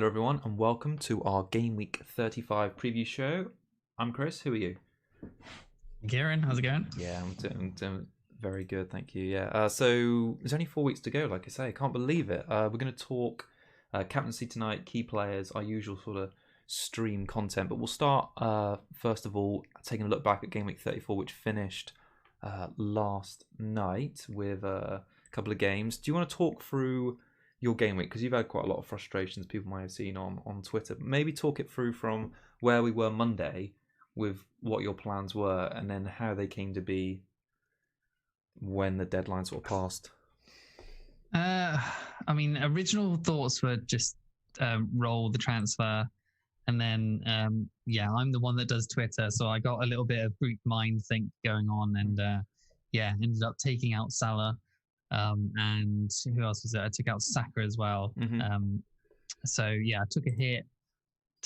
Hello everyone and welcome to our Gameweek 35 preview show. I'm Chris, who are you? Kieran, how's it going? Yeah, I'm doing very good, thank you. So there's only 4 weeks to go, like I say, I can't believe it. We're going to talk captaincy tonight, key players, our usual sort of stream content. But we'll start, first of all, taking a look back at Gameweek 34, which finished last night with a couple of games. Do you want to talk through your game week, because you've had quite a lot of frustrations people might have seen on Twitter? Maybe talk it through from where we were Monday with what your plans were and then how they came to be when the deadline sort of passed. Original thoughts were just roll the transfer, and then I'm the one that does Twitter, so I got a little bit of group mind think going on, and ended up taking out Salah. And who else was there? I took out Saka as well. Mm-hmm. I took a hit.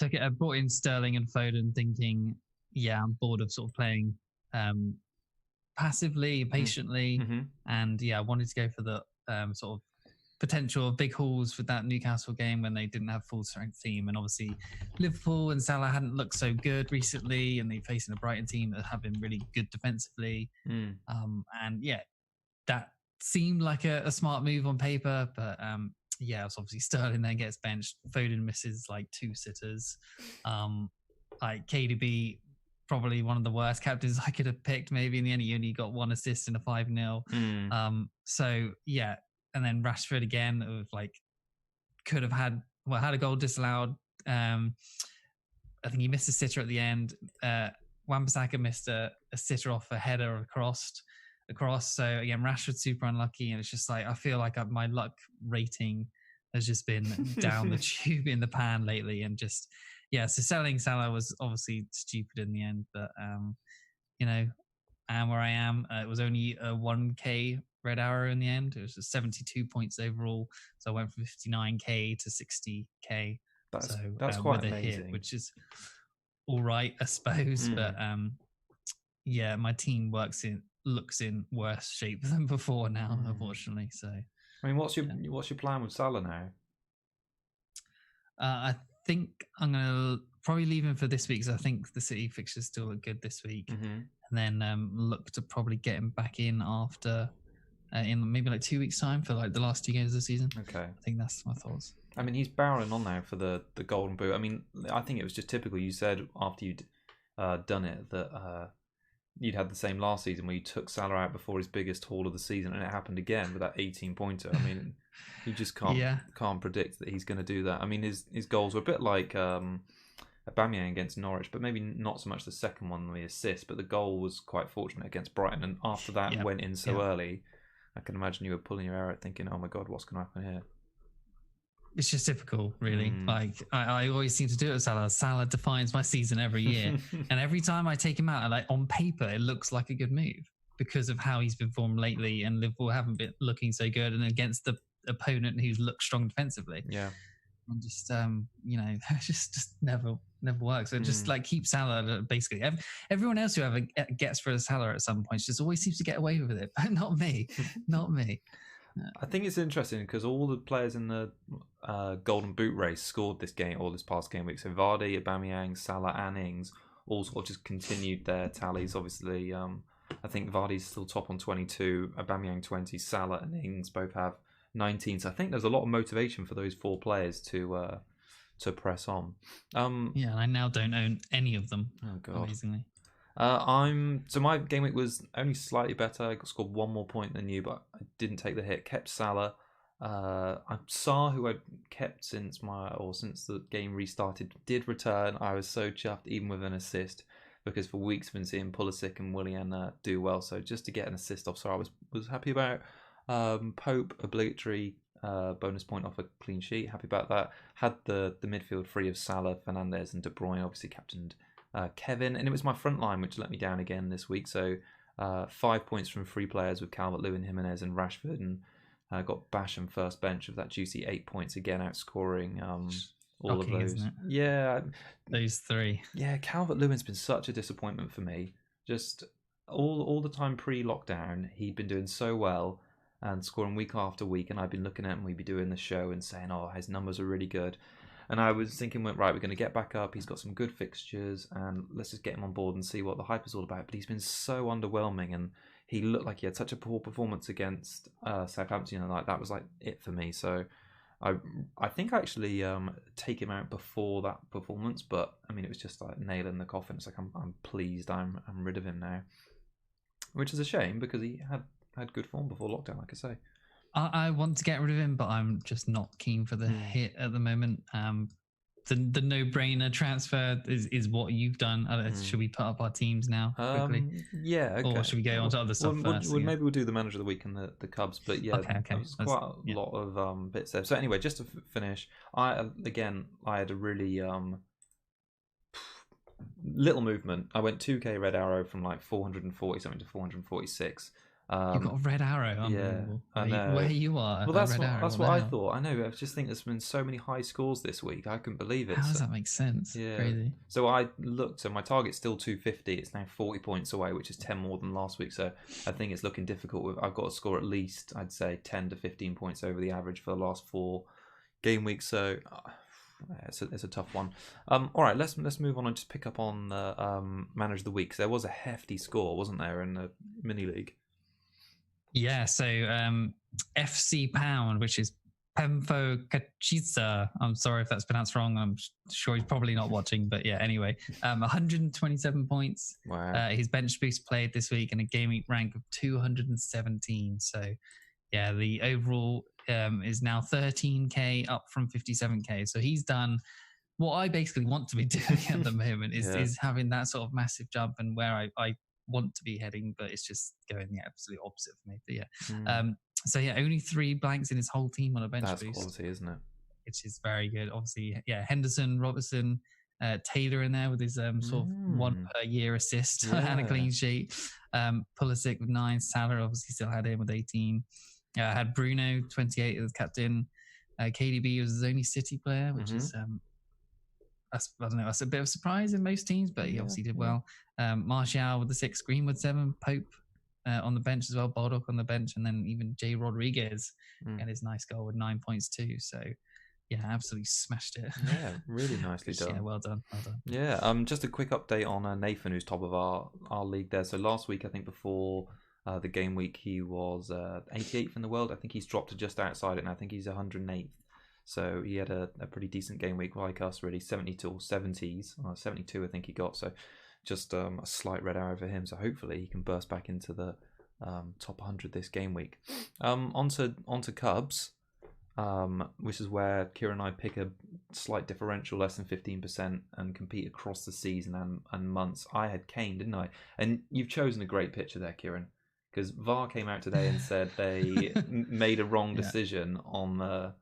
I brought in Sterling and Foden, thinking, I'm bored of sort of playing passively, patiently, and I wanted to go for the sort of potential of big hauls with that Newcastle game when they didn't have full strength team, and obviously Liverpool and Salah hadn't looked so good recently, and they're facing a Brighton team that have been really good defensively. That seemed like a smart move on paper, but it was obviously Sterling then gets benched. Foden misses like 2 sitters. Like KDB, probably one of the worst captains I could have picked. Maybe in the end, he only got 1 assist in a 5-0. And then Rashford again, of like could have had a goal disallowed. I think he missed a sitter at the end. Wan-Bissaka missed a sitter off a header across. So again, Rashford's super unlucky, and it's just like I feel like my luck rating has just been down the tube in the pan lately, and just so selling Salah was obviously stupid in the end, but I am where I am. It was only a 1k red arrow in the end. It was just 72 points overall, so I went from 59k to 60k. That's quite amazing, which is all right, I suppose. But my team looks in worse shape than before now, unfortunately. So, I mean, what's your plan with Salah now? I think I'm gonna probably leave him for this week, because I think the City fixtures still look good this week, and then look to probably get him back in after in maybe like 2 weeks' time for like the last 2 games of the season. Okay, I think that's my thoughts. I mean, he's barreling on now for the Golden Boot. I mean, I think it was just typical. You said after you'd done it that you'd had the same last season where you took Salah out before his biggest haul of the season, and it happened again with that 18-pointer. I mean, you just can't predict that he's going to do that. I mean, his goals were a bit like Aubameyang against Norwich, but maybe not so much the second one, the assist, but the goal was quite fortunate against Brighton, and after that went in so early, I can imagine you were pulling your hair out thinking, oh my God, what's going to happen here? It's just typical, really. Like I always seem to do it with Salah. Salah defines my season every year, and every time I take him out, like on paper, it looks like a good move because of how he's been formed lately, and Liverpool haven't been looking so good, and against the opponent who's looked strong defensively. Yeah, and just just never works. So just like keep Salah. Basically, everyone else who ever gets for a Salah at some point just always seems to get away with it, but not me, not me. I think it's interesting because all the players in the Golden Boot race scored this game or this past game week. So Vardy, Aubameyang, Salah, and Ings all sort of just continued their tallies. Obviously, I think Vardy's still top on 22, Aubameyang 20, Salah and Ings both have 19. So I think there's a lot of motivation for those 4 players to press on. I now don't own any of them. Oh God! Amazingly. So my game week was only slightly better. I scored 1 more point than you, but I didn't take the hit. Kept Salah. Saar, who I'd kept since the game restarted, did return. I was so chuffed, even with an assist, because for weeks I've been seeing Pulisic and Willian do well. So just to get an assist off Saar, I was happy about. Pope, obligatory bonus point off a clean sheet. Happy about that. Had the midfield free of Salah, Fernandes, and De Bruyne. Obviously captained Kevin, and it was my front line which let me down again this week. So 5 points from 3 players with Calvert-Lewin, Jimenez, and Rashford, and got Basham first bench of that juicy 8 points again, outscoring all of those. Isn't it? Yeah, those 3. Yeah, Calvert-Lewin's been such a disappointment for me. Just all the time pre-lockdown, he'd been doing so well and scoring week after week, and I've been looking at him. We'd be doing the show and saying, "Oh, his numbers are really good." And I was thinking, right, we're going to get back up. He's got some good fixtures, and let's just get him on board and see what the hype is all about. But he's been so underwhelming, and he looked like he had such a poor performance against Southampton. And like that was like it for me. So I think I actually take him out before that performance. But I mean, it was just like nail in the coffin. It's like I'm pleased I'm rid of him now, which is a shame because he had good form before lockdown, like I say. I want to get rid of him, but I'm just not keen for the hit at the moment. The no-brainer transfer is what you've done. Should we put up our teams now quickly? Yeah, okay. Or should we go on to other stuff first? Maybe we'll do the manager of the week and the Cubs, but yeah, okay. There's quite a lot of bits there. So anyway, just to finish, I had a really little movement. I went 2k red arrow from like 440 something to 446. You've got a red arrow. Yeah, I know. Where you are. Well, that's what I thought. I know. I just think there's been so many high scores this week. I couldn't believe it. How does that make sense? Yeah. Crazy. So I looked. So my target's still 250. It's now 40 points away, which is 10 more than last week. So I think it's looking difficult. I've got to score at least, I'd say, 10 to 15 points over the average for the last 4 game weeks. So it's a tough one. All right, let's move on and just pick up on the manager of the week. There was a hefty score, wasn't there, in the mini league? Yeah, so FC Pound, which is Pemfo Kachica. I'm sorry if that's pronounced wrong. I'm sure he's probably not watching, but yeah, anyway. 127 points. Wow. His bench boost played this week in a game week rank of 217. So yeah, the overall is now 13k up from 57k. So he's done what I basically want to be doing at the moment is having that sort of massive jump and where I want to be heading, but it's just going the absolute opposite for me. But yeah, so yeah, only 3 blanks in his whole team on a bench boost. That's quality, isn't it? Which is very good. Obviously, yeah, Henderson, Robertson, Taylor in there with his sort of 1 per year assist and a clean sheet. Pulisic with 9. Salah obviously still had him with 18. Had Bruno 28 as captain. KDB was his only City player, which is I don't know, that's a bit of a surprise in most teams, but he obviously did well. Martial with the 6, Greenwood 7, Pope on the bench as well, Baldock on the bench, and then even Jay Rodriguez and his nice goal with 9 points too. So yeah, absolutely smashed it. Yeah, really nicely done. Yeah, well done. Yeah, just a quick update on Nathan, who's top of our league there. So last week, I think before the game week, he was 88th in the world. I think he's dropped to just outside it, and I think he's 108th. So he had a pretty decent game week like us, really. 72 or 70s, 72 I think he got. So just a slight red arrow for him. So hopefully he can burst back into the top 100 this game week. Onto Cubs, which is where Kieran and I pick a slight differential, less than 15%, and compete across the season and months. I had Kane, didn't I? And you've chosen a great picture there, Kieran, because VAR came out today and said they made a wrong decision on a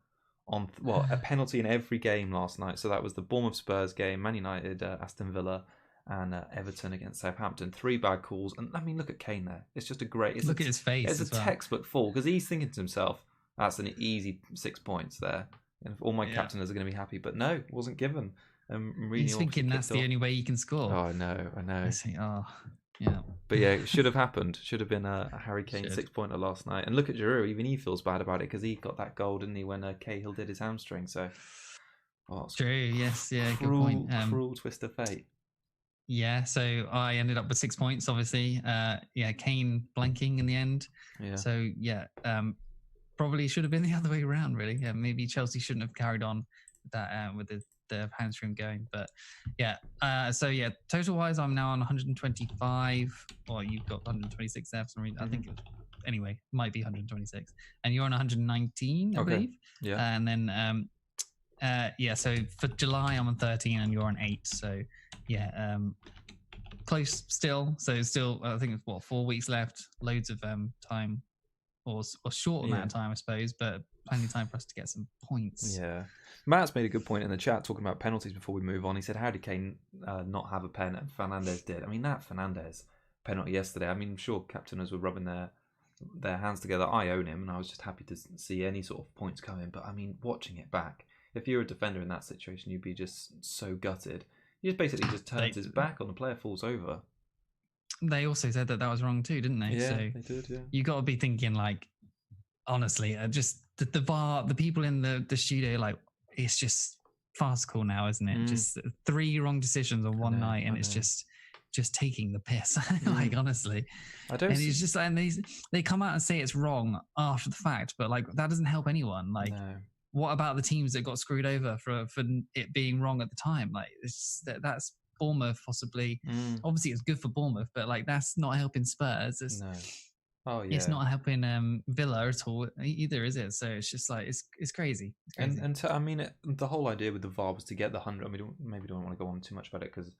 penalty in every game last night. So that was the Bournemouth Spurs game, Man United, Aston Villa, and Everton against Southampton. 3 bad calls, and I mean, look at Kane there. It's just a great. Look at his face. It's a textbook fall because he's thinking to himself, "That's an easy 6 points there, and all my captainers are going to be happy." But no, wasn't given. He's thinking that's the only way you can score. Oh, I know. Yeah. But yeah, it should have happened. Should have been a Harry Kane 6-pointer last night. And look at Giroud, even he feels bad about it because he got that goal, didn't he, when Cahill did his hamstring. So, true. Yes. Yeah. Cruel, good point. Cruel twist of fate. Yeah. So I ended up with 6 points. Obviously. Kane blanking in the end. Yeah. So yeah. Probably should have been the other way around. Really. Yeah. Maybe Chelsea shouldn't have carried on with that with the hamstring going, but yeah. So yeah, total wise, I'm now on 125. Or you've got 126 there for some reason. I think anyway, might be 126, and you're on 119, I believe. Yeah. And then so for July, I'm on 13, and you're on 8. So yeah, close still. So still, I think it's 4 weeks left. Loads of time, or short amount of time, I suppose, but plenty of time for us to get some points. Yeah. Matt's made a good point in the chat talking about penalties before we move on. He said, how did Kane not have a pen? And Fernandes did. I mean, that Fernandes penalty yesterday, I mean, I'm sure captainers were rubbing their hands together. I own him, and I was just happy to see any sort of points coming. But, I mean, watching it back, if you're a defender in that situation, you'd be just so gutted. He just basically turns his back on the player, falls over. They also said that was wrong too, didn't they? Yeah, so they did, yeah. You got to be thinking, like, honestly, just the VAR, the people in the studio, like, it's just farcical now, isn't it? Just 3 wrong decisions on one night, and it's just taking the piss. Like, honestly, and it's just, and they come out and say it's wrong after the fact, but like that doesn't help anyone. Like, what about the teams that got screwed over for it being wrong at the time? Like, that's Bournemouth possibly. Obviously, it's good for Bournemouth, but like that's not helping Spurs. It's not helping Villa at all either, is it? So it's just like it's crazy. It's crazy. And I mean, the whole idea with the VAR was to get the 100. I mean, maybe don't want to go on too much about it because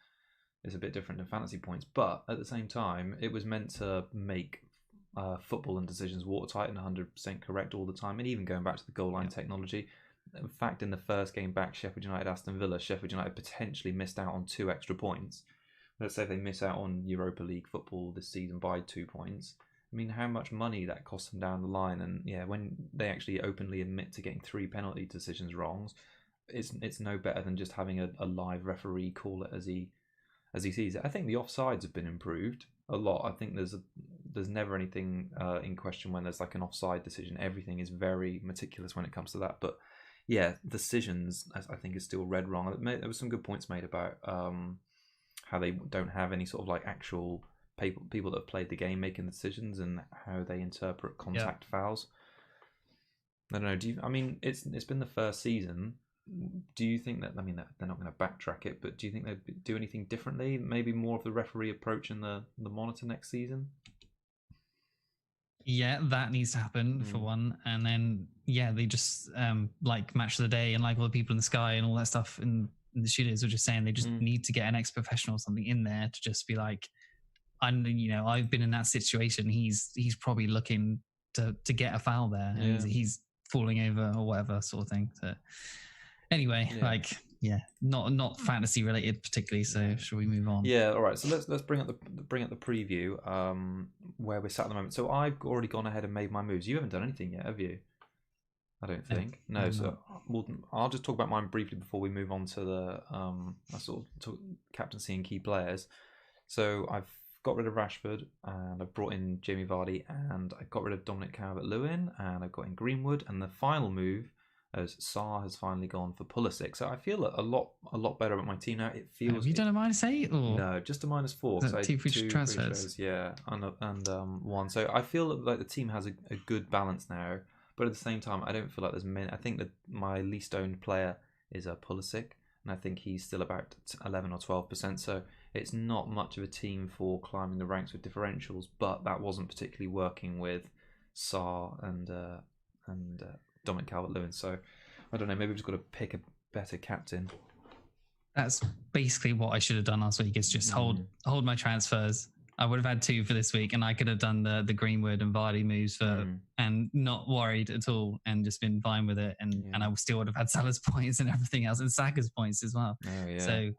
it's a bit different than fantasy points. But at the same time, it was meant to make football and decisions watertight and 100% correct all the time. And even going back to the goal line technology. In fact, in the first game back, Sheffield United, Aston Villa, Sheffield United potentially missed out on 2 extra points. Let's say they miss out on Europa League football this season by 2 points. I mean, how much money that costs them down the line, and when they actually openly admit to getting 3 penalty decisions wrong, it's no better than just having a live referee call it as he sees it. I think the offsides have been improved a lot. I think there's never anything in question when there's like an offside decision. Everything is very meticulous when it comes to that. But yeah, decisions I think is still read wrong. There were some good points made about how they don't have any sort of like actual people that have played the game making the decisions and how they interpret contact fouls. I don't know. I mean, it's been the first season. Do you think that? I mean, they're not going to backtrack it, but do you think they'd do anything differently? Maybe more of the referee approach in the monitor next season. Yeah, that needs to happen for one, and then they just like Match of the Day and like all the people in the sky and all that stuff in the studios were just saying they just need to get an ex-professional or something in there to just be like, I've been in that situation. He's probably looking to get a foul there, and he's falling over or whatever sort of thing. So anyway, not fantasy related particularly. So shall we move on? Yeah, all right. So let's bring up the preview where we're sat at the moment. So I've already gone ahead and made my moves. You haven't done anything yet, have you? I don't think. No. So I'll just talk about mine briefly before we move on to the sort of captaincy and key players. So I've got rid of Rashford and I've brought in Jamie Vardy and I got rid of Dominic Calvert-Lewin and I've got in Greenwood, and the final move as Sarr has finally gone for Pulisic. So I feel a lot better about my team now. It feels. Have you done a -8 or no? Just a -4. Two free transfers. Yeah, and 1. So I feel like the team has a good balance now. But at the same time, I don't feel like there's many. I think that my least owned player is Pulisic, and I think he's still about 11 or 12%. So it's not much of a team for climbing the ranks with differentials. But that wasn't particularly working with Sarr and Dominic Calvert-Lewin. So I don't know. Maybe we've just got to pick a better captain. That's basically what I should have done last week. Is just hold my transfers. I would have had 2 for this week, and I could have done the Greenwood and Vardy moves and not worried at all, and just been fine with it. And I still would have had Salah's points and everything else, and Saka's points as well. Oh, yeah. So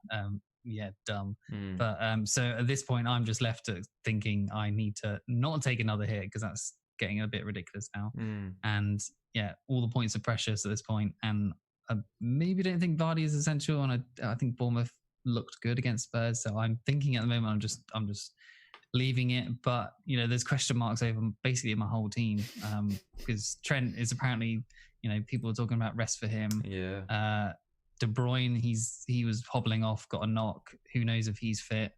dumb. But so at this point, I'm just left thinking I need to not take another hit because that's getting a bit ridiculous now. And all the points are precious at this point, and I maybe don't think Vardy is essential, and I think Bournemouth looked good against Spurs. So I'm thinking at the moment I'm just leaving it, but there's question marks over basically my whole team because Trent is apparently, people are talking about rest for him. De Bruyne, he was hobbling off, got a knock. Who knows if he's fit?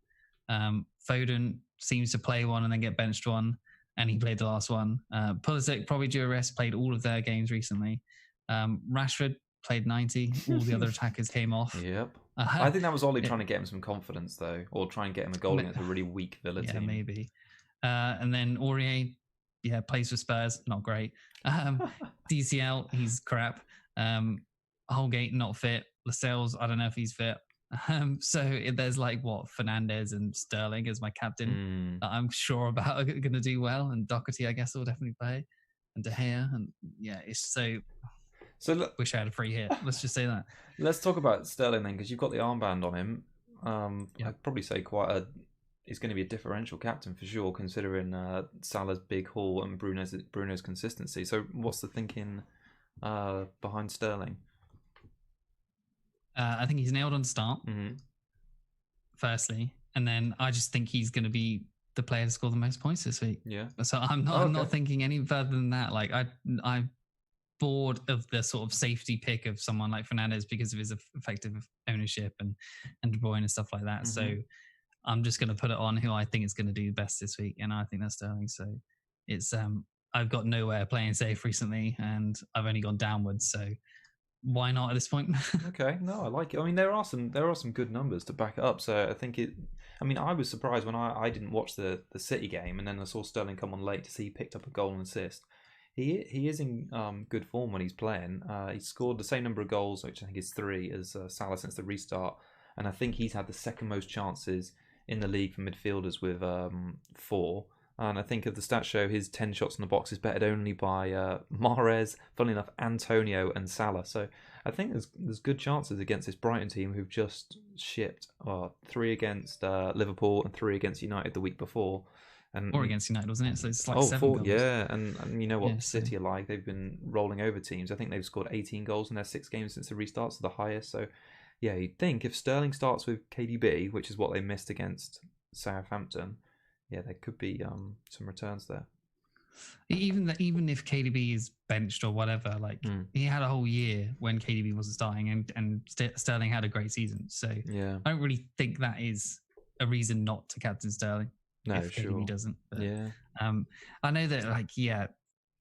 Foden seems to play one and then get benched one, and he played the last one. Pulisic probably due a rest, played all of their games recently. Rashford played 90. All the other attackers came off. Yep. I think that was Ollie trying to get him some confidence, though, or try and get him a goal against a really weak Villa team. Yeah, maybe. And then Aurier, plays for Spurs, not great. DCL, he's crap. Holgate, not fit. Lascelles, I don't know if he's fit. So there's Fernandes and Sterling as my captain that I'm sure about are going to do well, and Doherty, I guess, will definitely play, and De Gea, and it's so. So wish I had a free hit. Let's just say that. Let's talk about Sterling then, because you've got the armband on him. I'd probably say he's going to be a differential captain for sure, considering Salah's big haul and Bruno's consistency. So what's the thinking behind Sterling? I think he's nailed on start, firstly, and then I just think he's going to be the player to score the most points this week. Yeah. So I'm not thinking any further than that. Like I bored of the sort of safety pick of someone like Fernandes because of his effective ownership and De Bruyne and stuff like that. Mm-hmm. So I'm just going to put it on who I think is going to do best this week, and I think that's Sterling. So it's I've got nowhere playing safe recently, and I've only gone downwards. So why not at this point? Okay, no, I like it. I mean, there are some good numbers to back it up. So I think it. I mean, I was surprised when I didn't watch the City game, and then I saw Sterling come on late to see he picked up a goal and assist. He is in good form when he's playing. He scored the same number of goals, which I think is 3, as Salah since the restart, and I think he's had the second most chances in the league for midfielders with 4. And I think if the stats show his 10 shots in the box is bettered only by Mahrez, funnily enough, Antonio and Salah. So I think there's good chances against this Brighton team who've just shipped 3 against Liverpool and 3 against United the week before. And 4 against United, wasn't it? So it's like 7 goals. Yeah, and you know what City are like. They've been rolling over teams. I think they've scored 18 goals in their 6 games since the restart, so the highest. So yeah, you'd think if Sterling starts with KDB, which is what they missed against Southampton, yeah, there could be some returns there. Even if KDB is benched or whatever, like he had a whole year when KDB wasn't starting, and Sterling had a great season. So yeah, I don't really think that is a reason not to captain Sterling. No, if sure. KDB doesn't. But, yeah. I know that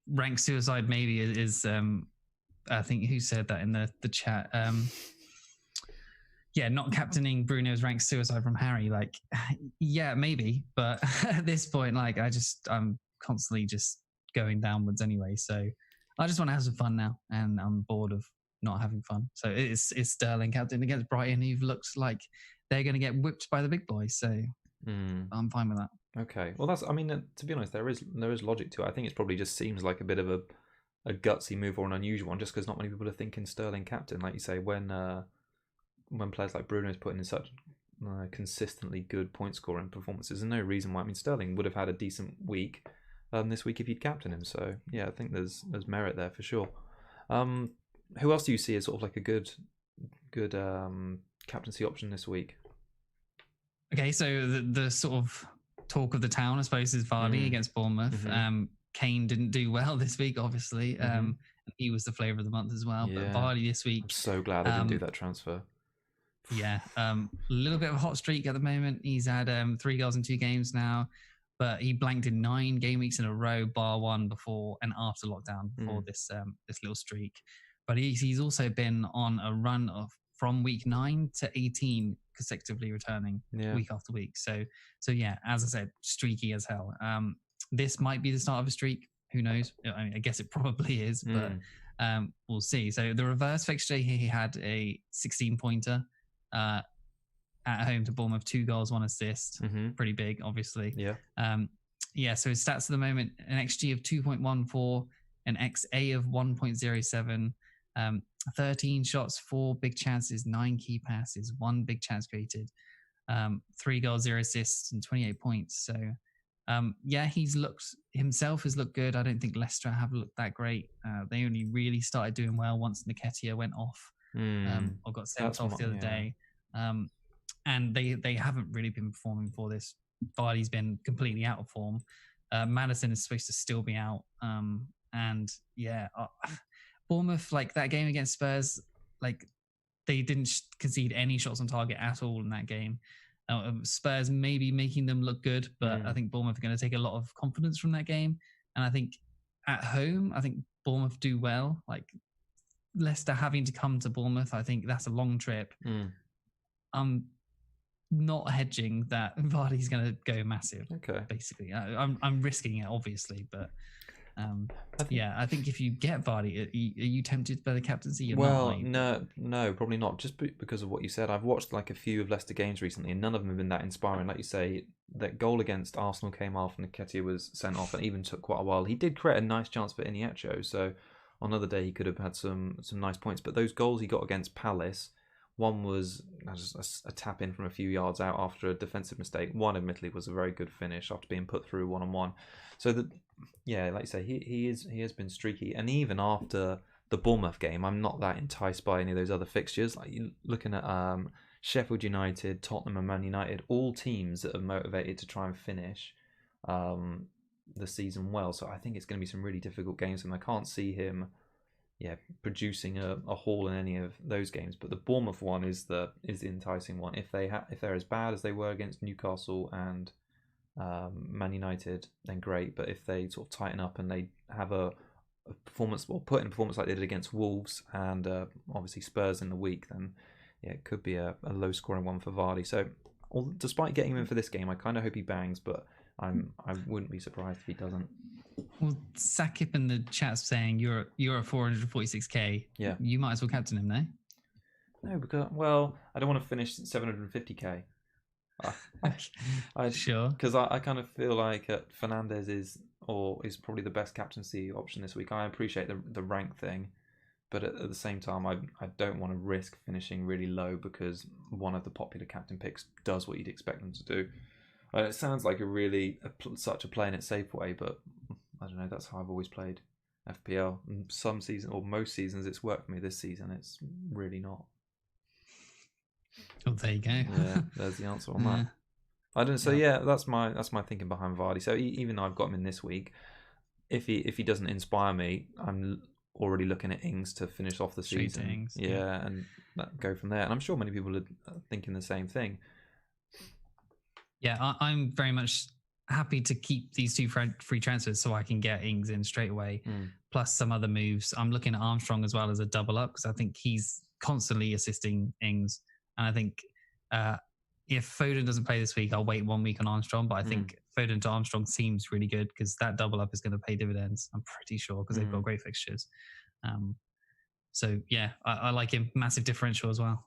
rank suicide maybe is I think who said that in the chat. Not captaining Bruno's rank suicide from Harry. Like, yeah, maybe, but at this point, like, I'm constantly just going downwards anyway. So I just want to have some fun now, and I'm bored of not having fun. So it's Sterling captain against Brighton, who looks like they're going to get whipped by the big boys. So I'm fine with that. Okay, well, to be honest, there is logic to it. I think it probably just seems like a bit of a gutsy move or an unusual one, just because not many people are thinking Sterling captain, like you say, when players like Bruno is putting in such consistently good point scoring performances. There's no reason why. I mean, Sterling would have had a decent week this week if you'd captain him. So yeah, I think there's merit there for sure. Who else do you see as sort of like a good captaincy option this week? Okay, so the sort of talk of the town, I suppose, is Vardy against Bournemouth. Kane didn't do well this week, obviously. He was the flavour of the month as well. Yeah. But Vardy this week, I'm so glad I didn't do that transfer. Yeah, a little bit of a hot streak at the moment. He's had 3 goals in 2 games now, but he blanked in 9 game weeks in a row, bar one before and after lockdown for this little streak. But he's also been on a run from week 9 to 18 consecutively returning week after week. So yeah, as I said, streaky as hell. This might be the start of a streak. Who knows? I mean, I guess it probably is, but we'll see. So the reverse fixture, he had a 16-pointer. At home to Bournemouth, 2 goals, 1 assist. Pretty big, obviously. Yeah. So his stats at the moment: an XG of 2.14, an XA of 1.07, 13 shots, 4 big chances, 9 key passes, 1 big chance created, 3 goals, 0 assists, and 28 points. So has looked good. I don't think Leicester have looked that great. They only really started doing well once Nketiah went off or got sent off the other day. And they haven't really been performing for this. Vardy's been completely out of form. Maddison is supposed to still be out. Bournemouth, like that game against Spurs, like they didn't concede any shots on target at all in that game. Spurs maybe making them look good, but I think Bournemouth are going to take a lot of confidence from that game. And I think at home, I think Bournemouth do well. Like Leicester having to come to Bournemouth, I think that's a long trip. I'm not hedging that Vardy's going to go massive. Okay, basically, I'm risking it, obviously, but I think if you get Vardy, are you tempted by the captaincy? No, probably not. Just because of what you said, I've watched like a few of Leicester games recently, and none of them have been that inspiring. Like you say, that goal against Arsenal came after Nketiah was sent off, and even took quite a while. He did create a nice chance for Iheanacho, so on another day he could have had some nice points. But those goals he got against Palace, one was just a tap in from a few yards out after a defensive mistake. One, admittedly, was a very good finish after being put through 1-on-1. So like you say, he has been streaky, and even after the Bournemouth game, I'm not that enticed by any of those other fixtures. Like you're looking at Sheffield United, Tottenham, and Man United, all teams that are motivated to try and finish the season well. So I think it's going to be some really difficult games, and I can't see him producing a haul in any of those games. But the Bournemouth one is the enticing one. If they're as bad as they were against Newcastle and Man United, then great. But if they sort of tighten up and they have a performance, or put in a performance like they did against Wolves and obviously Spurs in the week, then it could be a low scoring one for Vardy. So despite getting him in for this game, I kind of hope he bangs, but I wouldn't be surprised if he doesn't. Well, Sakip in the chat's saying you're at 446k. Yeah, you might as well captain him, no? No, because I don't want to finish 750k. Sure. Because I kind of feel like Fernandez is probably the best captaincy option this week. I appreciate the rank thing, but at the same time, I don't want to risk finishing really low because one of the popular captain picks does what you'd expect them to do. It sounds like such a play in it safe way, but I don't know. That's how I've always played FPL. Some season or most seasons, it's worked for me. This season, it's really not. Oh, there you go. Yeah, there's the answer on that. I don't. So yeah, that's my thinking behind Vardy. So even though I've got him in this week, if he doesn't inspire me, I'm already looking at Ings to finish off the season. Ings, and go from there. And I'm sure many people are thinking the same thing. Yeah, I'm very much happy to keep these two free transfers so I can get Ings in straight away, plus some other moves. I'm looking at Armstrong as well as a double up because I think he's constantly assisting Ings. And I think if Foden doesn't play this week, I'll wait 1 week on Armstrong. But I think Foden to Armstrong seems really good because that double up is going to pay dividends, I'm pretty sure, because they've got great fixtures. So yeah, I like him. Massive differential as well.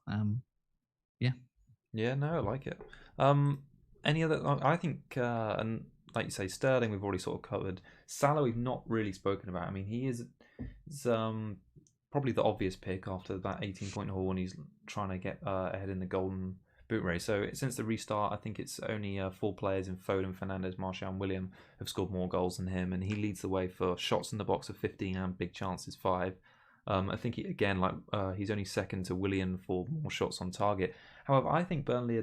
Yeah, no, I like it. Any other? I think, and like you say, Sterling we've already sort of covered. Salah we've not really spoken about. I mean, he's probably the obvious pick after that 18-point haul, and he's trying to get ahead in the Golden Boot race. So since the restart, I think it's only 4 players in Foden, Fernandes, Martial, and William have scored more goals than him, and he leads the way for shots in the box of 15 and big chances 5. I think he's only second to William for more shots on target. However, I think Burnley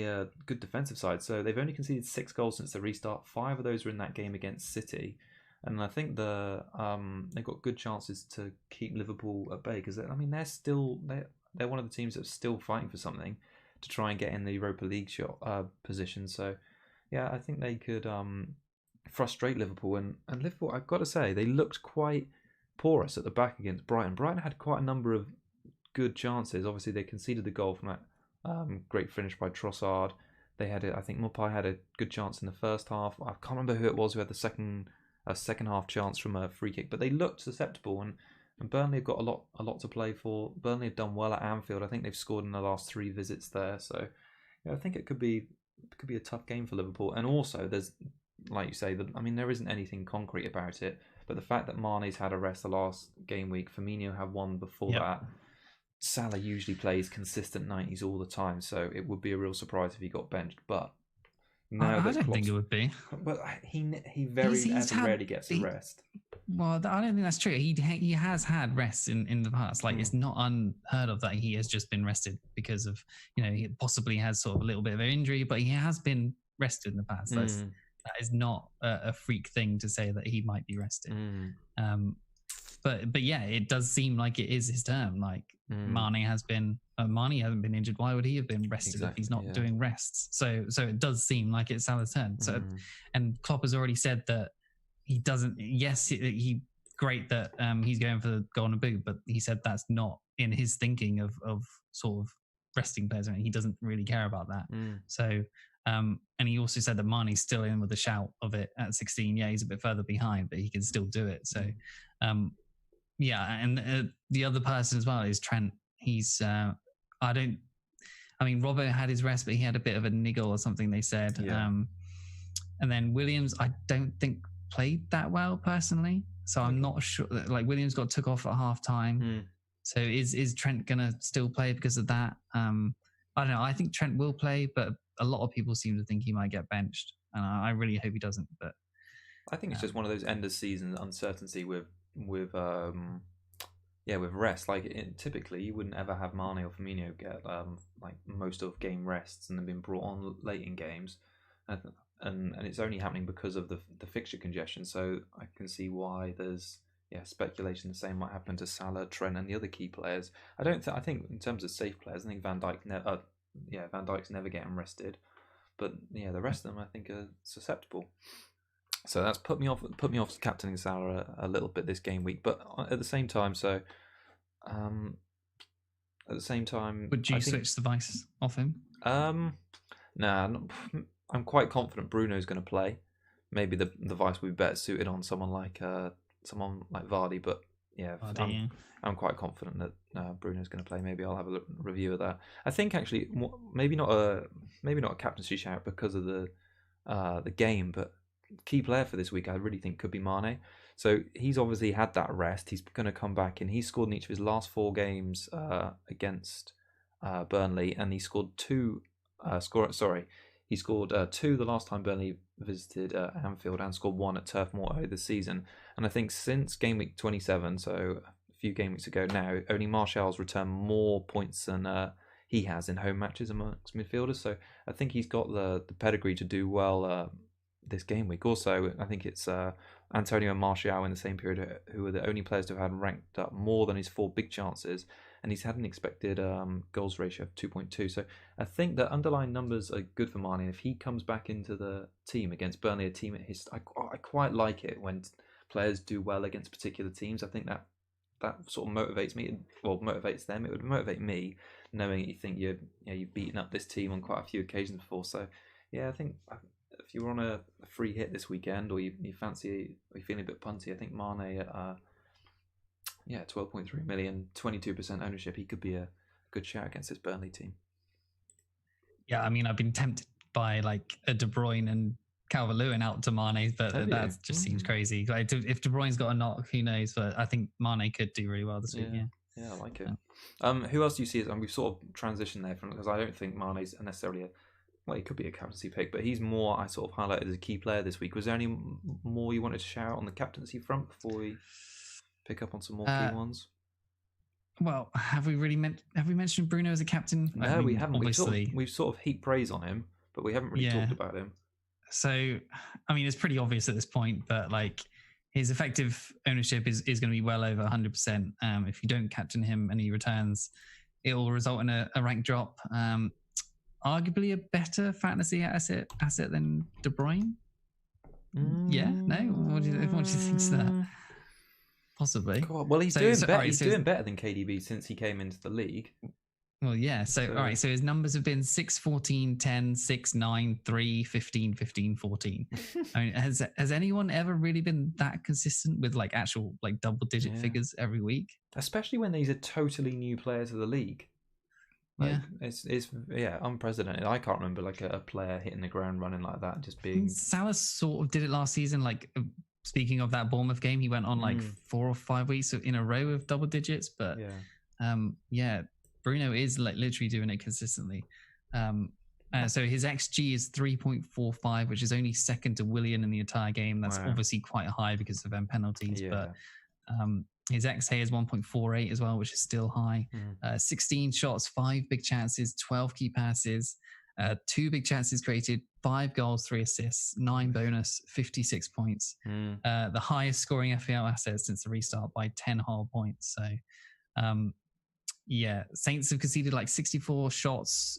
a good defensive side, so they've only conceded 6 goals since the restart. 5 of those were in that game against City, and I think they've got good chances to keep Liverpool at bay because they're one of the teams that's still fighting for something to try and get in the Europa League position. So yeah, I think they could frustrate Liverpool, and Liverpool, I've got to say, they looked quite porous at the back against Brighton. Brighton had quite a number of good chances. Obviously, they conceded the goal from that great finish by Trossard. I think Maupay had a good chance in the first half. I can't remember who it was who had the second half chance from a free kick, but they looked susceptible, and Burnley have got a lot to play for. Burnley have done well at Anfield. I think they've scored in the last 3 visits there, so I think it could be a tough game for Liverpool. And also, there's, like you say, there isn't anything concrete about it, but the fact that Mane's had a rest the last game week, Firmino had one before that. Salah usually plays consistent 90s all the time, so it would be a real surprise if he got benched. But now I don't think it would be. But he rarely gets a rest. Well, I don't think that's true. He has had rests in the past. Like it's not unheard of that he has just been rested because of he possibly has sort of a little bit of an injury, but he has been rested in the past. That is not a freak thing to say that he might be rested. But yeah, it does seem like it is his term. Like Mane hasn't been injured. Why would he have been rested if he's not doing rests? So it does seem like it's Salah's turn. So and Klopp has already said that he doesn't. Yes, he great that he's going for the Golden Boot, but he said that's not in his thinking of sort of resting players. I mean, he doesn't really care about that. So. And he also said that Mane's still in with a shout of it at 16. Yeah, he's a bit further behind, but he can still do it. So, yeah. And the other person as well is Trent. He's, Robbo had his rest, but he had a bit of a niggle or something, they said. Yeah. And then Williams, I don't think played that well personally. So I'm not sure. Like Williams got took off at half time. So is Trent going to still play because of that? I don't know. I think Trent will play, but a lot of people seem to think he might get benched, and I really hope he doesn't. But I think it's just one of those end of season uncertainty with rest. Like typically, you wouldn't ever have Mane or Firmino get like most of game rests and then been brought on late in games, and it's only happening because of the fixture congestion. So I can see why there's speculation the same might happen to Salah, Trent, and the other key players. I think in terms of safe players, I think Van Dijk's never getting rested, but yeah, the rest of them I think are susceptible. So that's put me off captaining Salah a little bit this game week. But at the same time, would you switch the Vice off him? Nah, I'm quite confident Bruno's going to play. Maybe the Vice would be better suited on someone like Vardy, but yeah, I'm quite confident that Bruno's going to play. Maybe I'll have a review of that. I think actually maybe not a captaincy shout because of the game, but key player for this week I really think could be Mane. So he's obviously had that rest. He's going to come back, and he's scored in each of his last 4 games against Burnley, and he scored 2. He scored 2 the last time Burnley visited Anfield, and scored 1 at Turf Moor this season. And I think since game week 27, so a few game weeks ago now, only Martial's returned more points than he has in home matches amongst midfielders. So I think he's got the pedigree to do well this game week. Also, I think it's Antonio and Martial in the same period who are the only players to have had ranked up more than his 4 big chances, and he's had an expected goals ratio of 2.2. So I think the underlying numbers are good for Mane. If he comes back into the team against Burnley, a team at his, I quite like it when players do well against particular teams. I think that sort of motivates me, motivates them. It would motivate me knowing you think you've beaten up this team on quite a few occasions before. So yeah, I think if you were on a free hit this weekend, or you fancy, or you're feeling a bit punty, I think Mane at 12.3 million, 22% ownership, he could be a good shout against this Burnley team. Yeah, I mean, I've been tempted by like a De Bruyne and Calvert-Lewin out to Mane, but that just seems crazy. Like, if De Bruyne's got a knock, who knows? But I think Mane could do really well this week. Yeah, I like it. Who else do you see? We've sort of transitioned there from, because I don't think Mane's necessarily he could be a captaincy pick, but he's more, I sort of highlighted as a key player this week. Was there any more you wanted to shout out on the captaincy front before we pick up on some more key ones? Well, have we mentioned Bruno as a captain? No, we haven't. Obviously, we've sort of heaped praise on him, but we haven't really talked about him. So, I mean, it's pretty obvious at this point, but like his effective ownership is going to be well over 100%. If you don't captain him and he returns, it will result in a rank drop. Arguably a better fantasy asset than De Bruyne. Yeah, no. What do you think to that? Possibly. Well, he's doing better. He's doing better than KDB since he came into the league. Well, yeah. So all right. So his numbers have been 6, 14, 10, 6, 9, 3, 15, 15, 14. I mean, has anyone ever really been that consistent with like actual like double-digit figures every week? Especially when these are totally new players of the league. Like, it's unprecedented. I can't remember like a player hitting the ground running like that, just being. Salah sort of did it last season. Like, speaking of that Bournemouth game, he went on like 4 or 5 weeks in a row of double digits. But Bruno is like literally doing it consistently. So his XG is 3.45, which is only second to Willian in the entire game. That's obviously quite high because of penalties, but. His XA is 1.48 as well, which is still high. 16 shots, 5 big chances, 12 key passes, 2 big chances created, 5 goals, 3 assists, 9 bonus, 56 points. The highest scoring FPL asset since the restart by 10 whole points. So, Saints have conceded like 64 shots,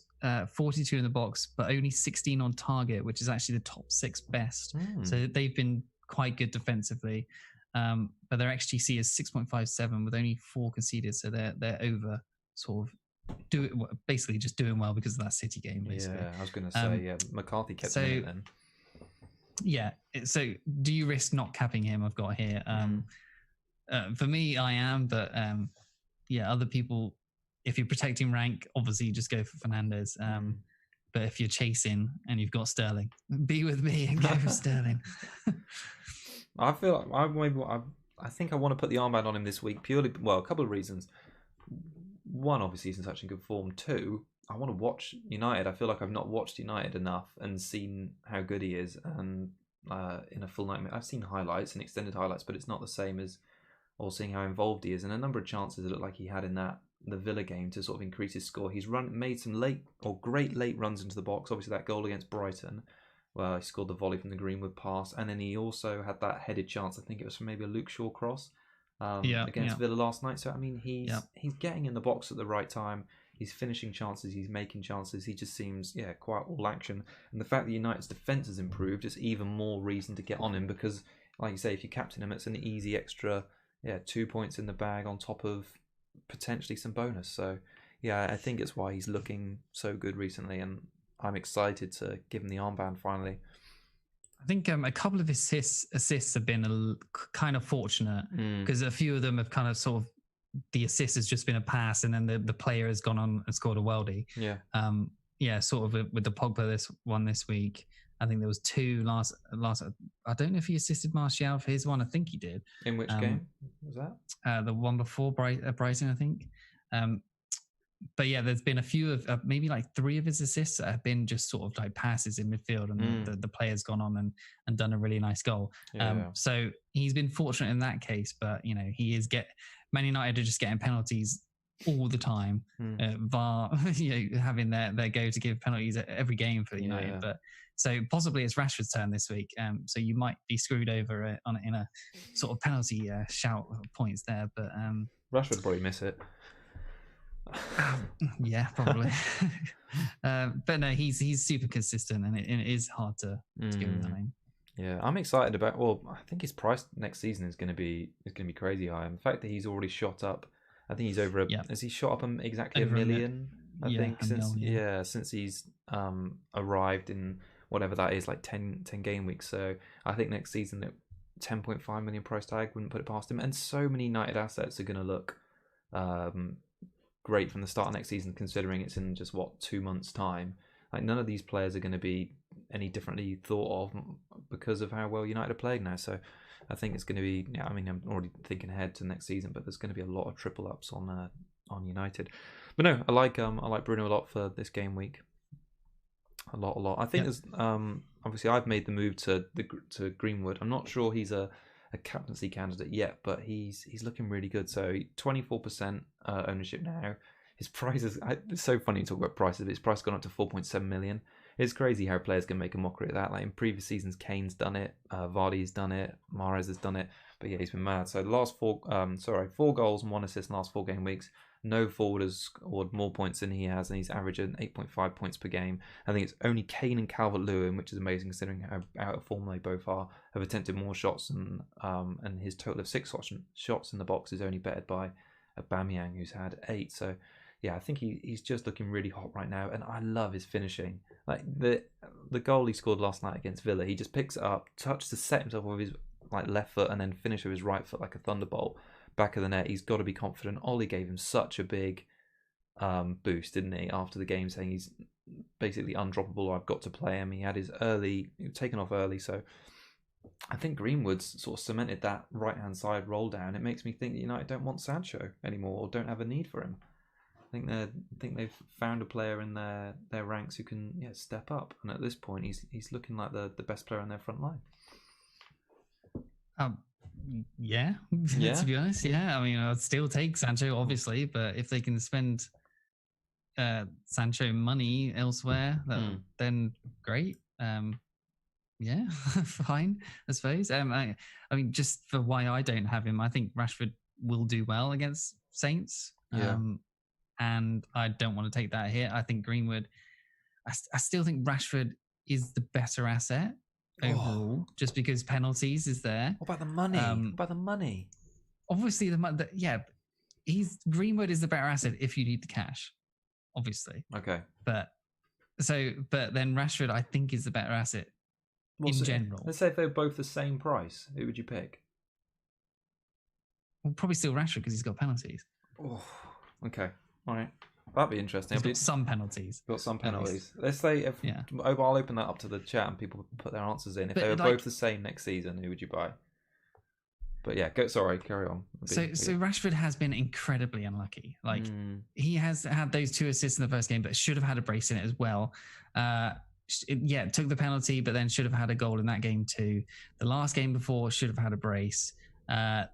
42 in the box, but only 16 on target, which is actually the top 6 best. So they've been quite good defensively. But their XGC is 6.57 with only 4 conceded, so they're over sort of basically just doing well because of that City game. Basically. Yeah, I was going to say McCarthy kept him in then. Yeah, so do you risk not capping him? I've got here. For me, I am, but other people, if you're protecting rank, obviously you just go for Fernandes. But if you're chasing and you've got Sterling, be with me and go for Sterling. I feel I think I want to put the armband on him this week purely, a couple of reasons. One, obviously he's in such a good form. 2, I want to watch United. I feel like I've not watched United enough and seen how good he is, and in a full night. I've seen highlights and extended highlights, but it's not the same as seeing how involved he is, and a number of chances it looked like he had in the Villa game to sort of increase his score. He's made some great late runs into the box. Obviously that goal against Brighton, where he scored the volley from the Greenwood pass, and then he also had that headed chance. I think it was from maybe a Luke Shaw cross, against Villa last night. So I mean, he's getting in the box at the right time. He's finishing chances. He's making chances. He just seems quite all action. And the fact that United's defence has improved is even more reason to get on him because, like you say, if you captain him, it's an easy extra 2 points in the bag on top of potentially some bonus. So yeah, I think it's why he's looking so good recently, and I'm excited to give him the armband finally. I think a couple of assists have been kind of fortunate because a few of them have kind of sort of the assist has just been a pass, and then the player has gone on and scored a worldie. Sort of with the Pogba this week. I think there was two last. I don't know if he assisted Martial for his one. I think he did. In which game was that? The one before Brighton, I think. But yeah, there's been a few of maybe like 3 of his assists that have been just sort of like passes in midfield, and the player's gone on and done a really nice goal. So he's been fortunate in that case, but he is Man United are just getting penalties all the time. VAR, having their go to give penalties every game for United. But so possibly it's Rashford's turn this week. So you might be screwed over in a sort of penalty shout points there. But Rashford would probably miss it. Yeah, probably. But no, he's super consistent, and it is hard to give him the name. Yeah, I'm excited about. Well, I think his price next season is going to be crazy high. And the fact that he's already shot up, I think he's over. Has he shot up exactly over $1 million? I think since he's arrived in whatever that is, like 10 game weeks. So I think next season at 10.5 million price tag wouldn't put it past him. And so many United assets are going to look great from the start of next season, considering it's in just 2 months' time. Like none of these players are going to be any differently thought of because of how well United are playing now. So I think it's going to be. I mean, I'm already thinking ahead to next season, but there's going to be a lot of triple ups on United. But no, I like Bruno a lot for this game week. A lot. I think there's obviously I've made the move to Greenwood. I'm not sure he's a captaincy candidate yet, but he's looking really good. So 24% ownership now. His price is, it's so funny to talk about prices, but his price has gone up to 4.7 million. It's crazy how players can make a mockery of that. Like in previous seasons, Kane's done it, Vardy's done it, Mahrez has done it, but yeah, he's been mad. So the last 4 goals and 1 assist in the last 4 game weeks. No forward has scored more points than he has, and he's averaging 8.5 points per game. I think it's only Kane and Calvert-Lewin, which is amazing considering how out of form they both are, have attempted more shots, and his total of 6 shots in the box is only bettered by Aubameyang, who's had 8. So yeah, I think he's just looking really hot right now, and I love his finishing. Like the goal he scored last night against Villa, he just picks it up, touches to set himself with his left foot, and then finish with his right foot like a thunderbolt. Back of the net, he's got to be confident. Ollie gave him such a big boost, didn't he? After the game, saying he's basically undroppable. I've got to play him. He had his taken off early, so I think Greenwood's sort of cemented that right hand side roll down. It makes me think that United don't want Sancho anymore, or don't have a need for him. I think they've found a player in their ranks who can step up, and at this point, he's looking like the best player on their front line. Yeah, to be honest, I mean, I'd still take Sancho, obviously, but if they can spend Sancho money elsewhere, then great. Fine, I suppose. I mean, just for why I don't have him, I think Rashford will do well against Saints. And I don't want to take that hit. I think Greenwood, I still think Rashford is the better asset overall, just because penalties is there. What about the money? Obviously, Greenwood is the better asset if you need the cash, obviously. Okay. But then Rashford, I think, is the better asset in general. Let's say if they're both the same price, who would you pick? Well, probably still Rashford because he's got penalties. Oh, okay. All right. That'd be interesting. He's got some penalties. Let's say I'll open that up to the chat and people put their answers in. If they were both the same next season, who would you buy? But yeah, carry on. So Rashford has been incredibly unlucky. Like he has had those 2 assists in the first game, but should have had a brace in it as well. Took the penalty, but then should have had a goal in that game too. The last game before should have had a brace.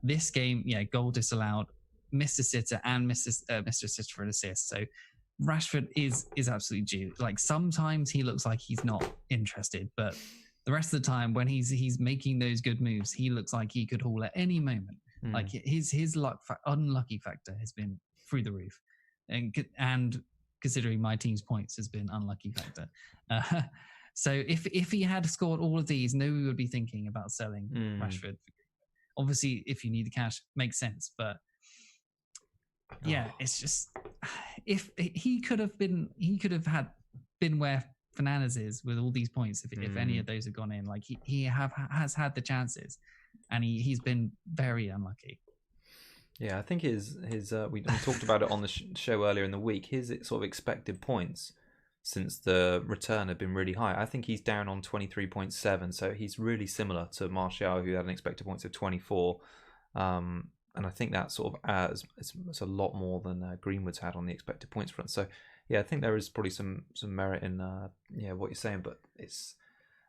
This game, goal disallowed. Missed a sitter and missed a sitter for an assist. So Rashford is absolutely due. Like sometimes he looks like he's not interested, but the rest of the time when he's making those good moves, he looks like he could haul at any moment. Like his unlucky factor has been through the roof, and considering my team's points has been unlucky factor. So if he had scored all of these, nobody would be thinking about selling Rashford. Obviously, if you need the cash, makes sense. But yeah, it's just if he could have been where Fernandes is with all these points. If any of those had gone in, like he has had the chances, and he's been very unlucky. Yeah, I think his we talked about it on the show earlier in the week. His sort of expected points since the return have been really high. I think he's down on 23.7, so he's really similar to Martial, who had an expected points of 24. And I think that sort of it's a lot more than Greenwood's had on the expected points front. So yeah, I think there is probably some merit in what you're saying, but it's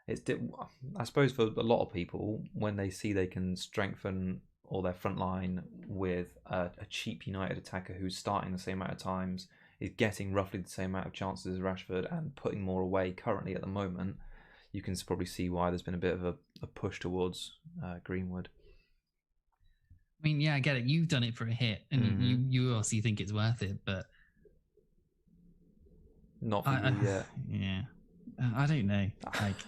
I suppose for a lot of people, when they see they can strengthen or their front line with a cheap United attacker who's starting the same amount of times, is getting roughly the same amount of chances as Rashford and putting more away currently at the moment, you can probably see why there's been a bit of a push towards Greenwood. I mean, yeah, I get it. You've done it for a hit, and you obviously think it's worth it, but not for you yet. Yeah. I don't know. Like,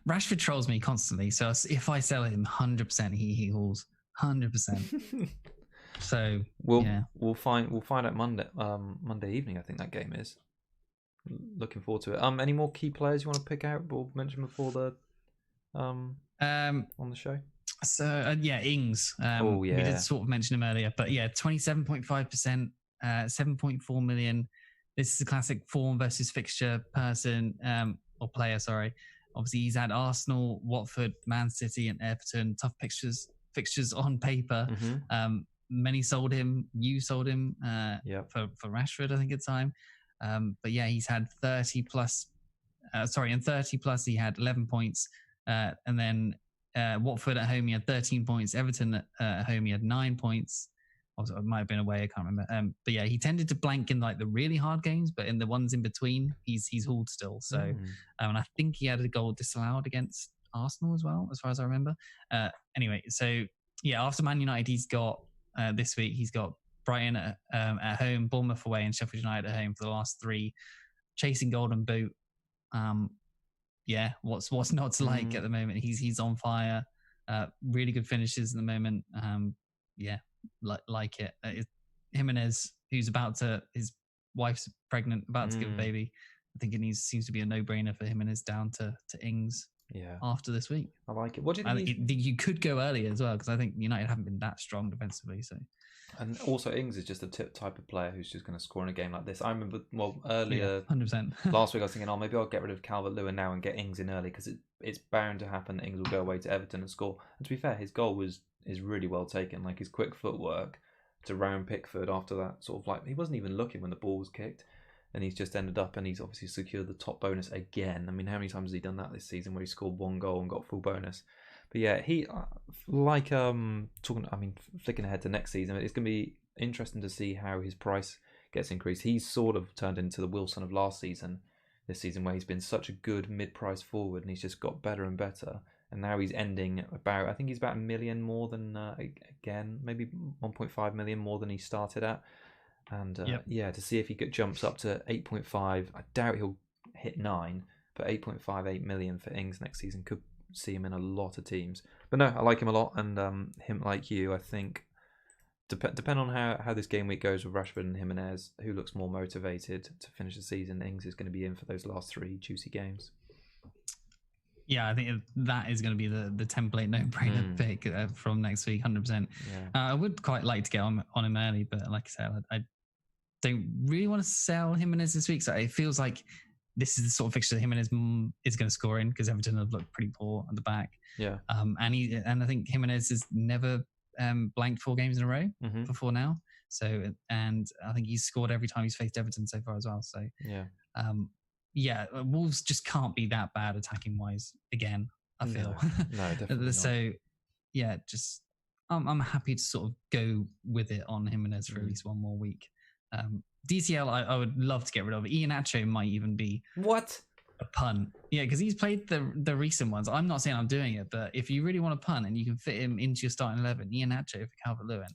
Rashford trolls me constantly. So if I sell him, 100% he hauls 100%. So we'll find out Monday evening. I think that game is. Looking forward to it. Any more key players you want to pick out or mention before the on the show? So Ings. We did sort of mention him earlier, but 27.5%, 7.4 million. This is a classic form versus fixture person or player. Sorry, obviously he's had Arsenal, Watford, Man City, and Everton. Tough fixtures on paper. Many sold him. You sold him for Rashford, I think at the time. But yeah, he's had 30 plus. And 30 plus he had 11 points, and then Watford at home he had 13 points. Everton at home he had 9 points. Also, it might have been away, I can't remember. But yeah, he tended to blank in like the really hard games, but in the ones in between, he's hauled still. So, and I think he had a goal disallowed against Arsenal as well, as far as I remember. Anyway, so yeah, after Man United, he's got this week he's got Brighton at home, Bournemouth away, and Sheffield United at home for the last 3. Chasing Golden Boot. What's not to like at the moment? He's on fire. Really good finishes at the moment. Like it. Jimenez, who's his wife's pregnant, about to give a baby. I think it seems to be a no-brainer for Jimenez down to Ings. Yeah. After this week, I like it. What do you think? You could go earlier as well, because I think United haven't been that strong defensively. So, and also Ings is just a type of player who's just going to score in a game like this. I remember earlier 100%. last week I was thinking, maybe I'll get rid of Calvert-Lewin now and get Ings in early, because it's bound to happen that Ings will go away to Everton and score. And to be fair, his goal is really well taken. Like his quick footwork to round Pickford after that, sort of like he wasn't even looking when the ball was kicked, and he's just ended up and he's obviously secured the top bonus again. I mean, how many times has he done that this season where he scored 1 goal and got full bonus? But yeah, he flicking ahead to next season, it's going to be interesting to see how his price gets increased. He's sort of turned into the Wilson of last season, this season, where he's been such a good mid-price forward and he's just got better and better. And now he's ending about, I think he's about $1 million more than, again, maybe 1.5 million more than he started at. And to see if he jumps up to 8.5, I doubt he'll hit 9, but 8.58 million for Ings next season could see him in a lot of teams. But no, I like him a lot, and him, like you, I think, depend on how this game week goes with Rashford and Jimenez, who looks more motivated to finish the season. Ings is going to be in for those last 3 juicy games. Yeah, I think that is going to be the template no-brainer pick from next week, 100%. Yeah. I would quite like to get on him early, but like I said, I don't really want to sell Jimenez this week. So it feels like this is the sort of fixture that Jimenez is going to score in, because Everton have looked pretty poor at the back. Yeah. And I think Jimenez has never blanked 4 games in a row before now. So, and I think he's scored every time he's faced Everton so far as well. So yeah. Wolves just can't be that bad attacking wise again, I feel. No, definitely not. So yeah, just I'm happy to sort of go with it on Jimenez for at least 1 more week. DCL, I would love to get rid of. Iheanacho might even be... What? a punt. Yeah, because he's played the recent ones. I'm not saying I'm doing it, but if you really want to punt and you can fit him into your starting 11, Iheanacho for Calvert-Lewin.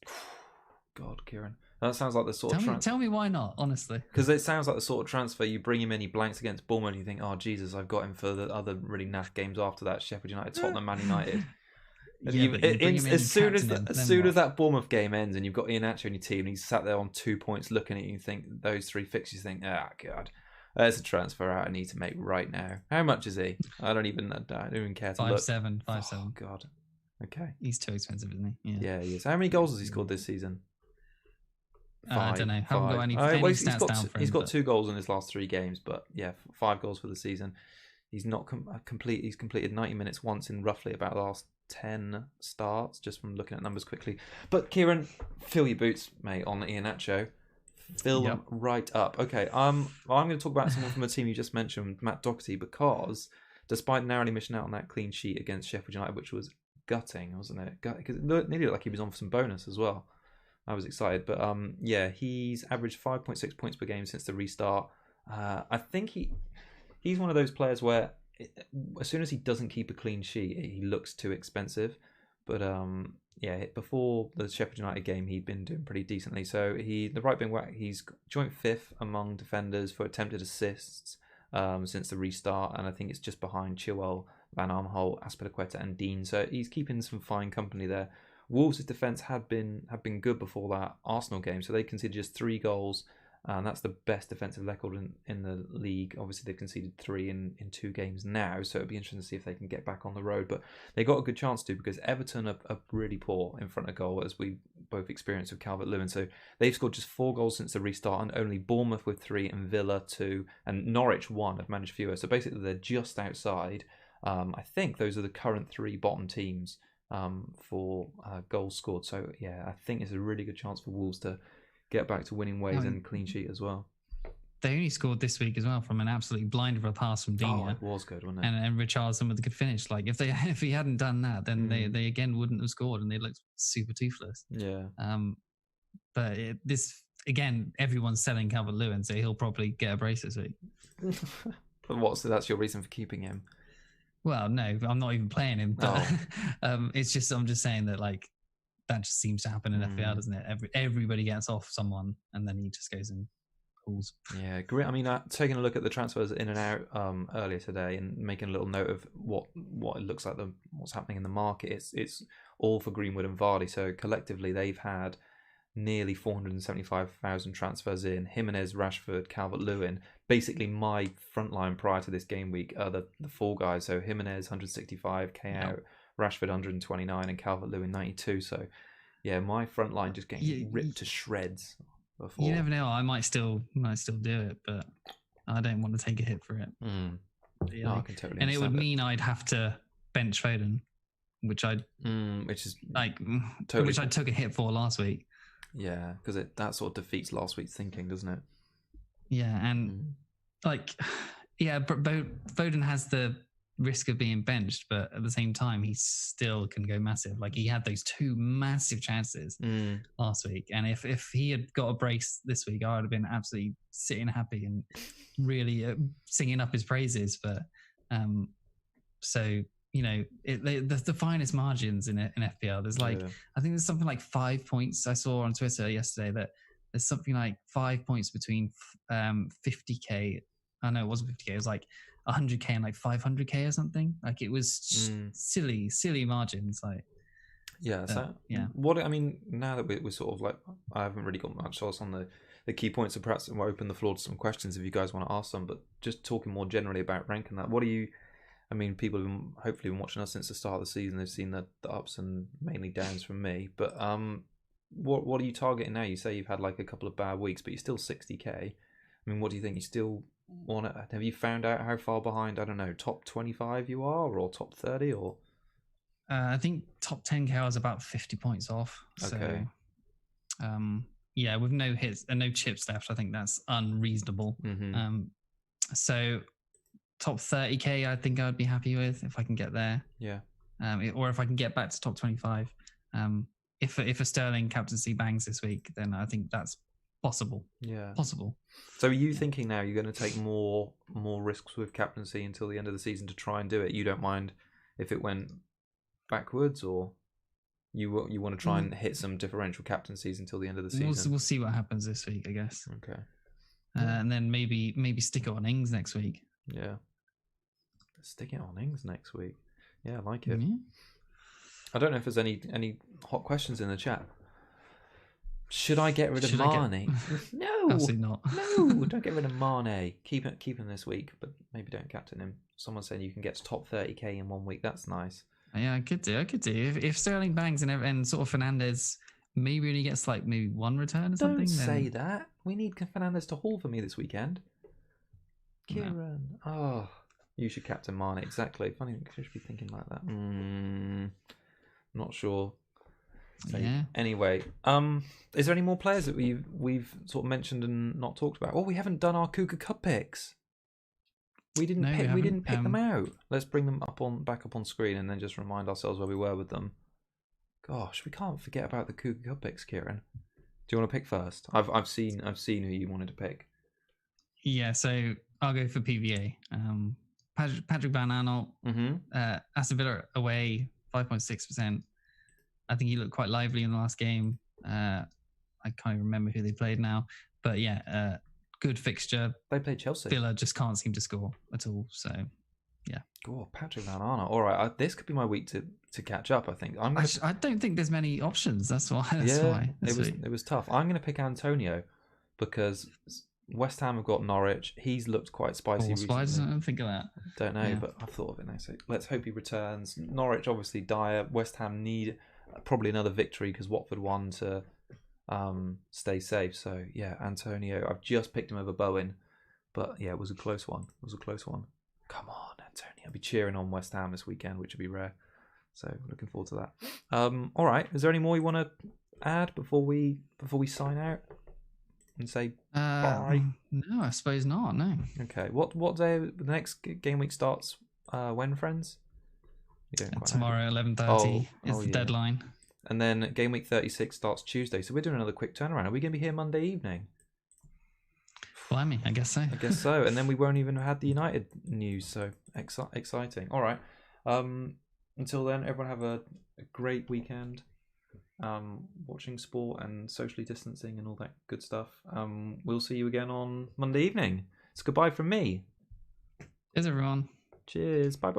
God, Kieran. That sounds like the sort of transfer. Tell me why not, honestly. Because it sounds like the sort of transfer you bring him in, he blanks against Bournemouth, and you think, oh, Jesus, I've got him for the other really naff games after that, Sheffield United, Tottenham, Man United. Yeah, but you bring him in, as soon as what? that Bournemouth game ends and you've got Iheanacho in your team and he's sat there on 2 points looking at you and think those 3 fixtures, you think, God, there's a transfer out I need to make right now. How much is he? I don't even care to look. 5'7", 5'7". Oh, God. Okay. He's too expensive, isn't he? Yeah, he is. How many goals has he scored this season? 5, I don't know. Haven't got any stats down for him. He's got 2 goals in his last 3 games, but yeah, 5 goals for the season. He's not complete. He's completed 90 minutes once in roughly about the last 10 starts, just from looking at numbers quickly. But Kieran, fill your boots, mate, on Iheanacho. Fill them right up. Okay, I'm going to talk about someone from a team you just mentioned, Matt Doherty, because despite narrowly missing out on that clean sheet against Sheffield United, which was gutting, wasn't it? Because it nearly looked like he was on for some bonus as well. I was excited, but yeah, he's averaged 5.6 points per game since the restart. I think he's one of those players where as soon as he doesn't keep a clean sheet, he looks too expensive. But yeah, before the Sheffield United game, he'd been doing pretty decently. So the right wing back, he's joint 5th among defenders for attempted assists since the restart, and I think it's just behind Chilwell, Van Aanholt, Azpilicueta, and Dean. So he's keeping some fine company there. Wolves' defence had been good before that Arsenal game, so they conceded just 3 goals, and that's the best defensive record in the league. Obviously, they've conceded 3 in 2 games now, so it'll be interesting to see if they can get back on the road. But they got a good chance to, because Everton are really poor in front of goal, as we both experienced with Calvert-Lewin. So they've scored just 4 goals since the restart, and only Bournemouth with 3 and Villa 2 and Norwich 1 have managed fewer. So basically, they're just outside. I think those are the current 3 bottom teams for goals scored. So yeah, I think it's a really good chance for Wolves to get back to winning ways and clean sheet as well. They only scored this week as well from an absolutely blinder of a pass from Dina. Oh, it was good, wasn't it? And Richarlison with a good finish. Like if he hadn't done that, then they again wouldn't have scored, and they looked super toothless. Yeah. But this again, everyone's selling Calvert-Lewin, so he'll probably get a brace this week. So that's your reason for keeping him? Well, no, I'm not even playing him. But it's just I'm just saying that like that just seems to happen in FPL, doesn't it? Everybody gets off someone, and then he just goes and pulls. Yeah, great. I mean, taking a look at the transfers in and out earlier today, and making a little note of what it looks like what's happening in the market. It's all for Greenwood and Vardy. So collectively, they've had nearly 475,000 transfers in. Jimenez, Rashford, Calvert-Lewin. Basically, my front line prior to this game week are the 4 guys. So Jimenez 165k out, Rashford 129, and Calvert-Lewin 92. So yeah, my front line just getting ripped to shreds. Before. You never know. I might still do it, but I don't want to take a hit for it. Really. No, I can totally. And it would mean I'd have to bench Foden, which is like totally, which I took a hit for last week. Yeah, because that sort of defeats last week's thinking, doesn't it? Yeah, and like, yeah, Foden has the risk of being benched, but at the same time, he still can go massive. Like he had those 2 massive chances last week, and if he had got a brace this week, I would have been absolutely sitting happy and really singing up his praises. But so you know, the finest margins in FPL. There's like I think there's something like 5 points I saw on Twitter yesterday that there's something like 5 points between 50k. I know it wasn't 50k. It was like 100k and like 500k or something. Like it was silly margins. Like What I mean, now that we're sort of like, I haven't really got much else on the key points, and perhaps we'll open the floor to some questions if you guys want to ask some. But just talking more generally about ranking that, what do you? I mean, people have hopefully been watching us since the start of the season. They've seen the ups and mainly downs from me. But what are you targeting now? You say you've had like a couple of bad weeks, but you're still 60k. I mean, what do you think? You still want to? Have you found out how far behind? I don't know, top 25 you are, or top 30, or? I think top 10k I was about 50 points off. Okay. So, yeah, with no hits and no chips left, I think that's unreasonable. So. Top 30k, I think I'd be happy with if I can get there. Yeah. Or if I can get back to top 25. If a Sterling captaincy bangs this week, then I think that's possible. Yeah. Possible. So are you thinking now you're going to take more risks with captaincy until the end of the season to try and do it? You don't mind if it went backwards, or you want to try and hit some differential captaincies until the end of the season? We'll see what happens this week, I guess. Okay. And then maybe stick it on Ings next week. Yeah. Stick it on Ings next week. Yeah, I like it. Yeah. I don't know if there's any hot questions in the chat. Should I get rid of Mane? No, absolutely not. No, don't get rid of Mane. Keep him this week, but maybe don't captain him. Someone saying you can get to top 30k in 1 week. That's nice. Yeah, I could do. If Sterling bangs and sort of Fernandez maybe only gets like maybe 1 return or something. Don't say that. We need Fernandez to haul for me this weekend. Kieran. No. Oh, you should captain Mane. Exactly. Funny, I should be thinking like that. Not sure. So, yeah. Anyway, is there any more players that we've sort of mentioned and not talked about? Oh, we haven't done our Cougar Cup picks. We didn't pick them out. Let's bring them back up on screen and then just remind ourselves where we were with them. Gosh, we can't forget about the Cougar Cup picks, Kieran. Do you want to pick first? I've seen who you wanted to pick. Yeah, so I'll go for PVA. Patrick Van Aanholt, Aston Villa away, 5.6%. I think he looked quite lively in the last game. I can't even remember who they played now. But yeah, good fixture. They played Chelsea. Villa just can't seem to score at all. So, yeah. Oh, Patrick Van Aanholt. All right, this could be my week to catch up, I think. I don't think there's many options. That's why. It was tough. I'm going to pick Antonio because West Ham have got Norwich. He's looked quite spicy recently. Why didn't I think of that? Don't know, but I've thought of it now. So let's hope he returns. Norwich obviously dire. West Ham need probably another victory because Watford won to stay safe. So yeah, Antonio. I've just picked him over Bowen, but yeah, it was a close one. Come on, Antonio. I'll be cheering on West Ham this weekend, which would be rare. So looking forward to that. All right. Is there any more you want to add before we sign out and say bye? No, I suppose not. No. Okay. What day? The next game week starts when, friends? Tomorrow, 11:30 is the deadline. And then game week 36 starts Tuesday. So we're doing another quick turnaround. Are we going to be here Monday evening? Blimey, I guess so. And then we won't even have had the United news. So exciting. All right. Until then, everyone have a great weekend. Watching sport and socially distancing and all that good stuff. We'll see you again on Monday evening. It's goodbye from me. Cheers, everyone. Cheers. Bye.